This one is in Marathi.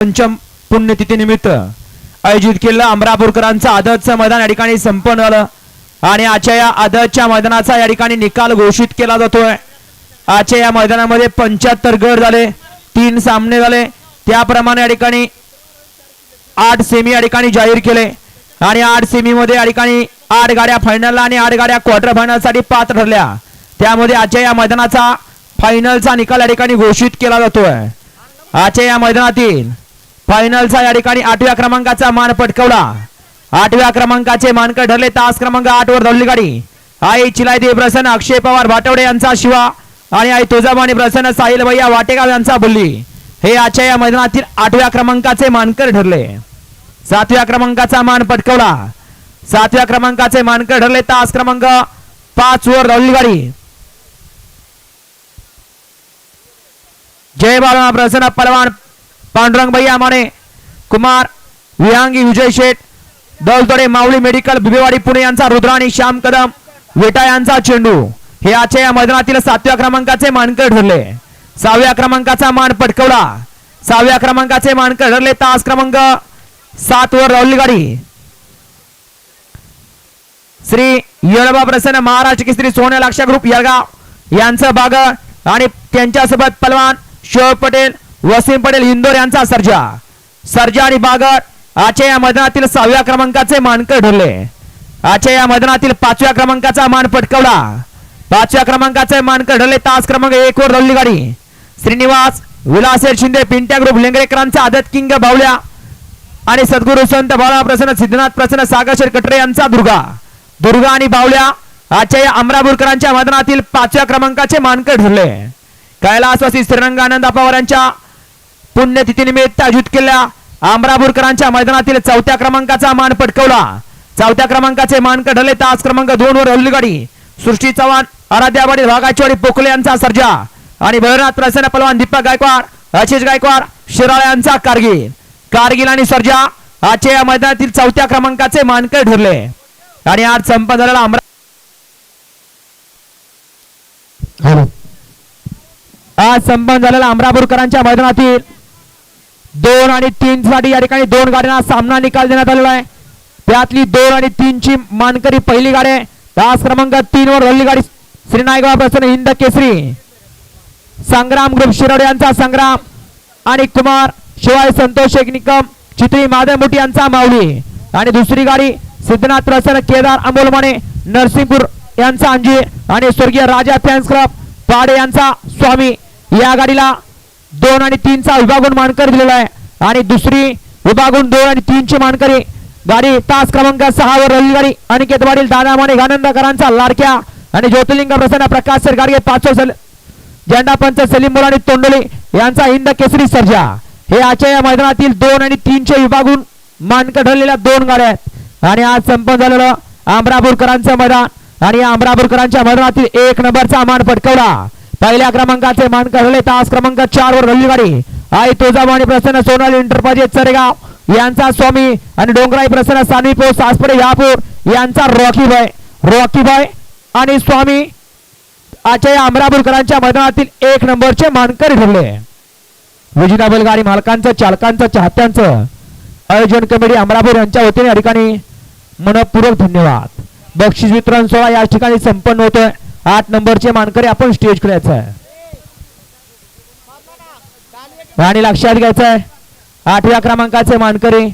पंचम पुण्यतिथी निमित्त आयोजित केलेलं अमरापूरकरांचं आदतचं मैदान या ठिकाणी संपन्न झालं आणि आजच्या या आदतच्या मैदानाचा या ठिकाणी निकाल घोषित केला जातोय। आजच्या या मैदानामध्ये 75 गट झाले, 3 सामने झाले, त्याप्रमाणे या ठिकाणी 8 सेमी या ठिकाणी जाहीर केले आणि 8 सेमी मध्ये या ठिकाणी 8 गाड्या फायनलला आणि 8 गाड्या क्वार्टर फायनल साठी पात्र ठरल्या। त्यामध्ये आजच्या या मैदानाचा फायनलचा निकाल या ठिकाणी घोषित केला जातोय। आजच्या या मैदानातील फायनलचा या ठिकाणी 8व्या क्रमांकाचा मान पटकावला। 8व्या क्रमांकाचे मानकर ठरले तास क्रमांक 8 वर धावली गाडी आई चिलायदेव प्रसन्न अक्षय पवार भाटवडे यांचा शिवा आणि आई तुळजाभवानी प्रसन्न साहिल भैया वाटेगाव यांचा बुल्ली हे आजच्या या मैदानातील 8व्या क्रमांकाचे मानकर ठरले। 7व्या क्रमांकाचा मान पटकावला। 7व्या क्रमांकाचे मानकर ठरले तास क्रमांक 5 वर धावली गाडी जय बाळा प्रसन्न पलवान पांडुरंग भैया माने कुमार विहांगी विजय शेठ दौलतोडे माऊली मेडिकल बिबेवाडी पुणे यांचा रुद्रा आणि श्याम कदम वेटा यांचा चेंडू हे आजच्या या मैदानातील 7व्या क्रमांकाचे मानकर ठरले। 6व्या क्रमांकाचा मान पटकावला। 6व्या क्रमांकाचे मानकर ठरले तास क्रमांक 7 वर धावली गाडी श्री येळबा प्रसन्न महाराष्ट्र केसरी सोने लक्ष ग्रुप येळगाव यांचं बाग आणि त्यांच्यासोबत पलवान शोभ पटेल वसीम पटेल इंदोर यांचा सर्जा आणि बागर आजच्या या मैदानातील 6व्या क्रमांकाचे मानकर ठरले। आजच्या या मैदानातील 5व्या क्रमांकाचा मान पटकावला। 5व्या क्रमांकाचे मानकर ठरले तास क्रमांक 1 वर धावली गाडी श्रीनिवास विलासेर शिंदे पिंट्या ग्रुप लेंगरेकरांचा आदत किंग बावल्या आणि सद्गुरू संत बाळा प्रसन्न सिद्धनाथ प्रसन्न सागरशेर कटरे यांचा दुर्गा आणि बावल्या आजच्या या अमरापूरकरांच्या मैदानातील 5व्या क्रमांकाचे मानकर ठरले। कैलासवासी श्रीरंगानंद पवार यांच्या पुण्यतिथीनिमित्त आयोजित केलेल्या अमरापूरकरांच्या मैदानातील 4थ्या क्रमांकाचा मान पटकावला। 4थ्या क्रमांकाचे मानकर ठरले तास क्रमांक 2 वर हल्ली गाडी सृष्टी चव्हाण आराध्यावाडी भागाचीवाडी पोकले यांचा सर्जा आणि भैरनाथ प्रसन्न पलवान दीपक गायकवाड आशिष गायकवाड शिराळा यांचा कारगिल आणि सर्जा आजच्या या मैदानातील 4थ्या क्रमांकाचे मानकर ठरले आणि आज संपन्न झालेला आज संपन्न झालेला अमरापूरकरांच्या मैदानातील 2 आणि 3 साठी या ठिकाणी 2 गाड्यांना सामना निकाल देण्यात आलेला आहे। त्यातली 2 आणि 3 ची मानकरी पहिली गाडी तास क्रमांक 3 वर हल्ली गाडी श्रीनायगाव प्रसन्न हिंद केसरी संग्राम ग्रुप शिरोडे यांचा संग्राम आणि कुमार शिवाय संतोष शेख निकम चित्री माधवमुठी यांचा माऊली आणि दुसरी गाडी सिद्धनाथ प्रसन्न केदार अमोलमाने नरसिंहपूर यांचा अंजीर आणि स्वर्गीय राजा फॅन्स क्लब पाडे यांचा स्वामी या गाडीला 2 आणि 3 चा विभागून मानकर दिलेला आहे आणि दुसरी विभागून 2 आणि 3 ची मानकरी गाडी तास क्रमांक 6 वर हल्ली गाडी अनिकेत वाडील दादा माने गानंदकरांचा लाडक्या आणि ज्योतिर्लिंग प्रसन्न प्रकाश सर गाडगे 5 झेंडा पंच सलीम मुलानी तोंडोली यांचा हिंद केसरी सर्जा हे आजच्या या मैदानातील 2 आणि 3 चे विभागून मानकर ठरलेल्या 2 गाड्या आहेत आणि आज संपन्न झालेलं अमरापूरकरांचं मैदान आणि या अमरापूरकरांच्या मैदानातील 1 नंबरचा मान पटकावला। पहिल्या क्रमांकाचे मानकर ठरले तास क्रमांक 4 वर हल्ली गाडी आई तुळजाभवानी प्रसन्न सोनाली इंटरप्राइजेस चरेगाव यांचा स्वामी आणि डोंगराई प्रसन्न सानवी पोस्ट सासपडे यापूर यांचा रॉकी भाई आणि स्वामी आजच्या या अमरापूरकरांच्या मैदानातील 1 नंबरचे मानकरी ठरले। विजेता बैलगाडी मालकांचं चालकांचं चाहत्यांचं आयोजन कमिटी अमरापूर यांच्या वतीने या ठिकाणी मनपूर्वक धन्यवाद। बक्षीस वितरण सोहळा या ठिकाणी संपन्न होतोय। 8 नंबरचे मानकरी आपण स्टेज करायचं आहे आणि लक्षात घ्यायचं आहे 8व्या क्रमांकाचे मानकरी